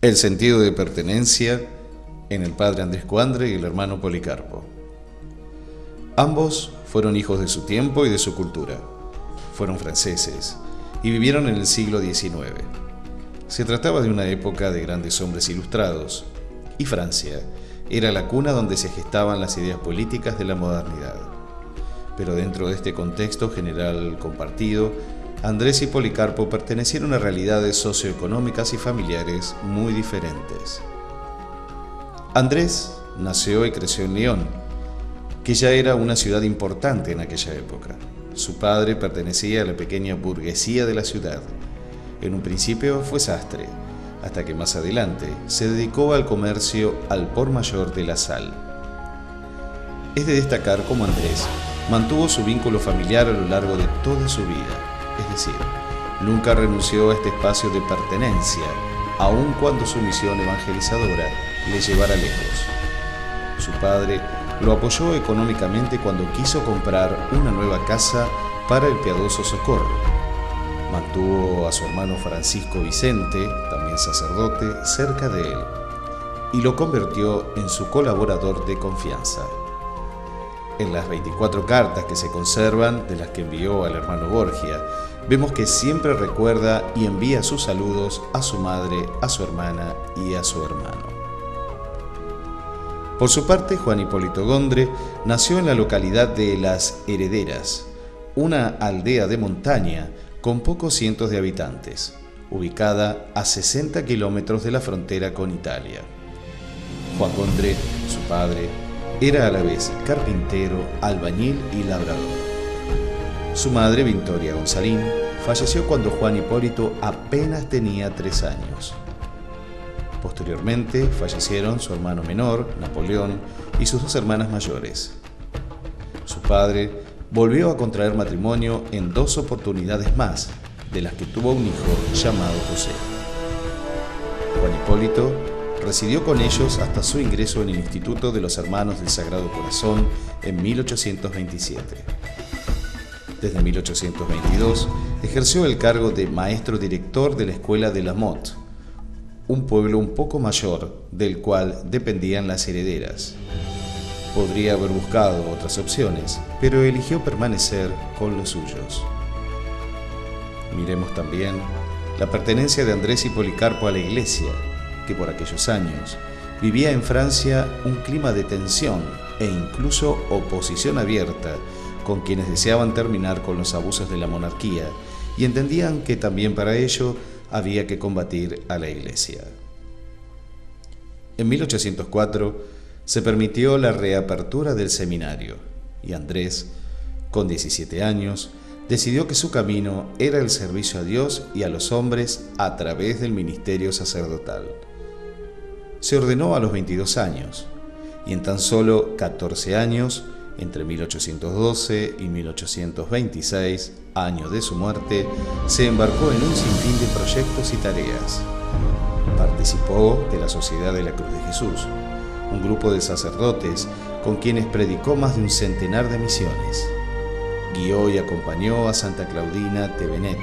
El sentido de pertenencia en el padre Andrés Coandre y el hermano Policarpo. Ambos fueron hijos de su tiempo y de su cultura. Fueron franceses y vivieron en el siglo XIX. Se trataba de una época de grandes hombres ilustrados, y Francia era la cuna donde se gestaban las ideas políticas de la modernidad. Pero dentro de este contexto general compartido, Andrés y Policarpo pertenecieron a realidades socioeconómicas y familiares muy diferentes. Andrés nació y creció en Lyon, que ya era una ciudad importante en aquella época. Su padre pertenecía a la pequeña burguesía de la ciudad. En un principio fue sastre, hasta que más adelante se dedicó al comercio al por mayor de la sal. Es de destacar cómo Andrés mantuvo su vínculo familiar a lo largo de toda su vida, es decir, nunca renunció a este espacio de pertenencia, aun cuando su misión evangelizadora le llevara lejos. Su padre lo apoyó económicamente cuando quiso comprar una nueva casa para el piadoso Socorro. Mantuvo a su hermano Francisco Vicente, también sacerdote, cerca de él, y lo convirtió en su colaborador de confianza. En las 24 cartas que se conservan, de las que envió al hermano Borgia, vemos que siempre recuerda y envía sus saludos a su madre, a su hermana y a su hermano. Por su parte, Juan Hipólito Gondre nació en la localidad de Las Herederas, una aldea de montaña con pocos cientos de habitantes, ubicada a 60 kilómetros de la frontera con Italia. Juan Gondre, su padre, era a la vez carpintero, albañil y labrador. Su madre, Victoria Gonzalín, falleció cuando Juan Hipólito apenas tenía 3 años. Posteriormente fallecieron su hermano menor, Napoleón, y sus 2 hermanas mayores. Su padre volvió a contraer matrimonio en 2 oportunidades más, de las que tuvo un hijo llamado José. Juan Hipólito residió con ellos hasta su ingreso en el Instituto de los Hermanos del Sagrado Corazón en 1827. Desde 1822 ejerció el cargo de maestro director de la Escuela de La Motte, un pueblo un poco mayor del cual dependían Las Herederas. Podría haber buscado otras opciones, pero eligió permanecer con los suyos. Miremos también la pertenencia de Andrés y Policarpo a la Iglesia, que por aquellos años vivía en Francia un clima de tensión e incluso oposición abierta con quienes deseaban terminar con los abusos de la monarquía y entendían que también para ello había que combatir a la Iglesia. En 1804 se permitió la reapertura del seminario y Andrés, con 17 años, decidió que su camino era el servicio a Dios y a los hombres a través del ministerio sacerdotal. Se ordenó a los 22 años y en tan solo 14 años, entre 1812 y 1826, año de su muerte, se embarcó en un sinfín de proyectos y tareas. Participó de la Sociedad de la Cruz de Jesús, un grupo de sacerdotes con quienes predicó más de un centenar de misiones. Guió y acompañó a Santa Claudina Tevenet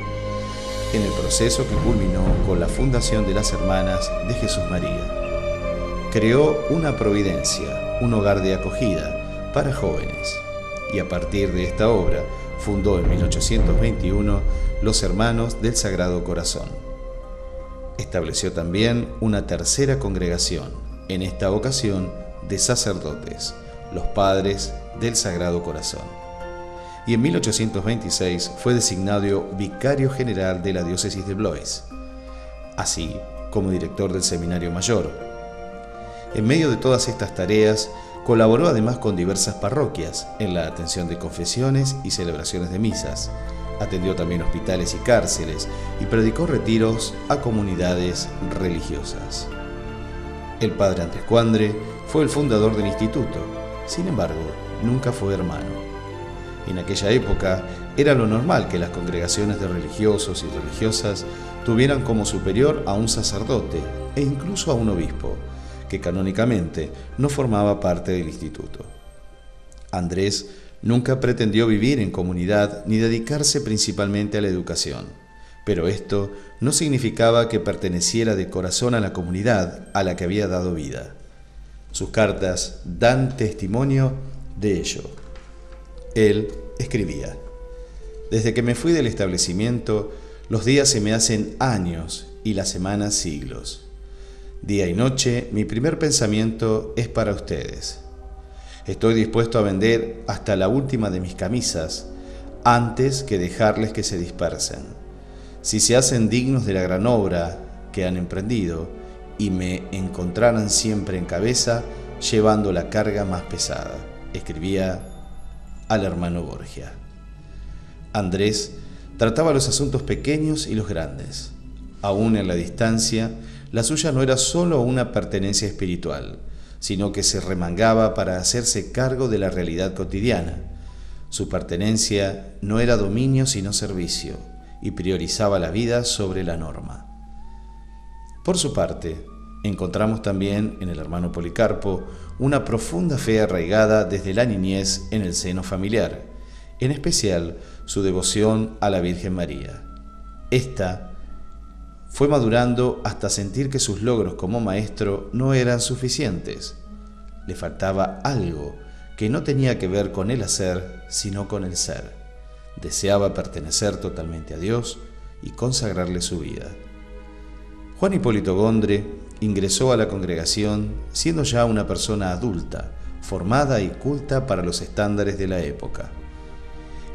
en el proceso que culminó con la fundación de las Hermanas de Jesús María. Creó una providencia, un hogar de acogida para jóvenes, y a partir de esta obra fundó en 1821 los Hermanos del Sagrado Corazón. Estableció también una tercera congregación, en esta ocasión de sacerdotes, los Padres del Sagrado Corazón. Y en 1826 fue designado vicario general de la diócesis de Blois, así como director del Seminario Mayor. En medio de todas estas tareas, colaboró además con diversas parroquias en la atención de confesiones y celebraciones de misas. Atendió también hospitales y cárceles y predicó retiros a comunidades religiosas. El padre Andrés Coandre fue el fundador del instituto, sin embargo, nunca fue hermano. En aquella época era lo normal que las congregaciones de religiosos y religiosas tuvieran como superior a un sacerdote e incluso a un obispo, que canónicamente no formaba parte del instituto. Andrés nunca pretendió vivir en comunidad ni dedicarse principalmente a la educación, pero esto no significaba que perteneciera de corazón a la comunidad a la que había dado vida. Sus cartas dan testimonio de ello. Él escribía: «Desde que me fui del establecimiento, los días se me hacen años y las semanas siglos. Día y noche, mi primer pensamiento es para ustedes. Estoy dispuesto a vender hasta la última de mis camisas antes que dejarles que se dispersen. Si se hacen dignos de la gran obra que han emprendido y me encontraran siempre en cabeza, llevando la carga más pesada», escribía al hermano Borgia. Andrés trataba los asuntos pequeños y los grandes. Aún en la distancia, la suya no era solo una pertenencia espiritual, sino que se remangaba para hacerse cargo de la realidad cotidiana. Su pertenencia no era dominio sino servicio, y priorizaba la vida sobre la norma. Por su parte, encontramos también en el hermano Policarpo una profunda fe arraigada desde la niñez en el seno familiar, en especial su devoción a la Virgen María. Esta fue madurando hasta sentir que sus logros como maestro no eran suficientes. Le faltaba algo que no tenía que ver con el hacer, sino con el ser. Deseaba pertenecer totalmente a Dios y consagrarle su vida. Juan Hipólito Gondre ingresó a la congregación siendo ya una persona adulta, formada y culta para los estándares de la época.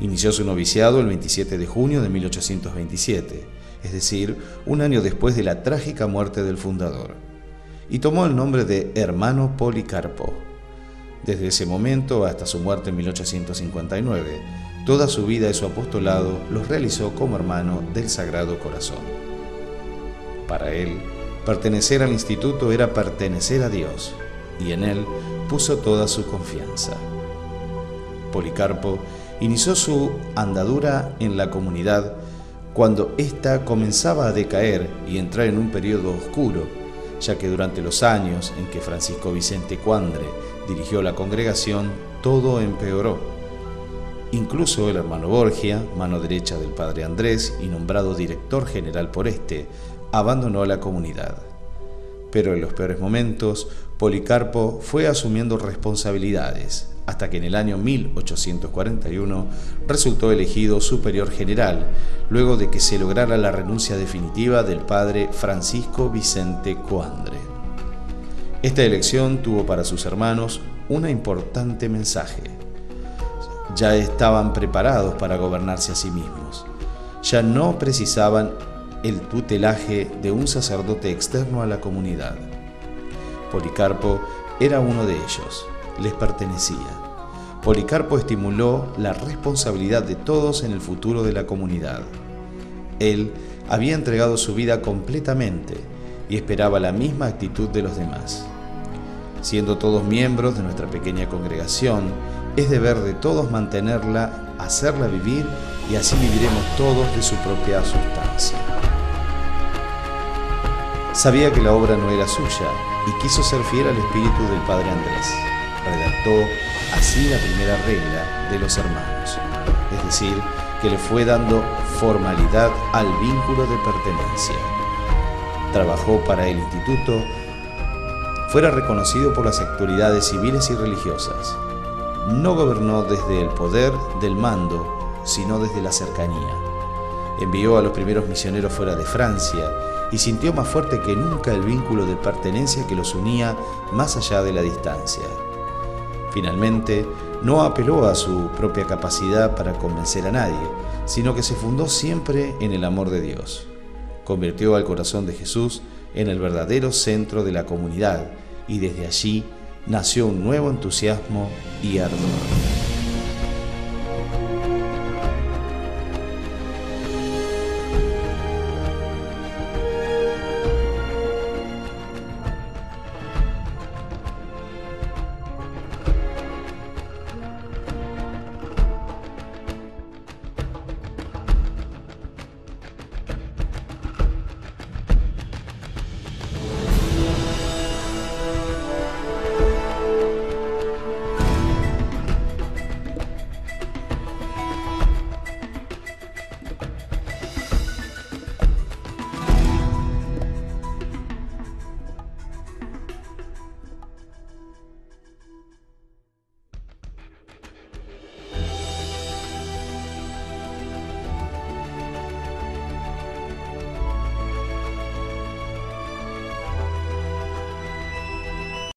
Inició su noviciado el 27 de junio de 1827, es decir, un año después de la trágica muerte del fundador, y tomó el nombre de hermano Policarpo. Desde ese momento hasta su muerte en 1859, toda su vida y su apostolado los realizó como hermano del Sagrado Corazón. Para él, pertenecer al instituto era pertenecer a Dios, y en él puso toda su confianza. Policarpo inició su andadura en la comunidad cuando ésta comenzaba a decaer y entrar en un periodo oscuro, ya que durante los años en que Francisco Vicente Cuandre dirigió la congregación, todo empeoró. Incluso el hermano Borgia, mano derecha del padre Andrés y nombrado director general por este, abandonó la comunidad. Pero en los peores momentos, Policarpo fue asumiendo responsabilidades, hasta que en el año 1841 resultó elegido superior general, luego de que se lograra la renuncia definitiva del padre Francisco Vicente Cuandre. Esta elección tuvo para sus hermanos un importante mensaje. Ya estaban preparados para gobernarse a sí mismos. Ya no precisaban el tutelaje de un sacerdote externo a la comunidad. Policarpo era uno de ellos, les pertenecía. Policarpo estimuló la responsabilidad de todos en el futuro de la comunidad. Él había entregado su vida completamente y esperaba la misma actitud de los demás. Siendo todos miembros de nuestra pequeña congregación, es deber de todos mantenerla, hacerla vivir, y así viviremos todos de su propia sustancia. Sabía que la obra no era suya y quiso ser fiel al espíritu del padre Andrés. Redactó así la primera regla de los hermanos, es decir, que le fue dando formalidad al vínculo de pertenencia. Trabajó para el instituto fuera reconocido por las autoridades civiles y religiosas. No gobernó desde el poder del mando, sino desde la cercanía. Envió a los primeros misioneros fuera de Francia y sintió más fuerte que nunca el vínculo de pertenencia que los unía más allá de la distancia. Finalmente, no apeló a su propia capacidad para convencer a nadie, sino que se fundó siempre en el amor de Dios. Convirtió al corazón de Jesús en el verdadero centro de la comunidad y desde allí nació un nuevo entusiasmo y ardor.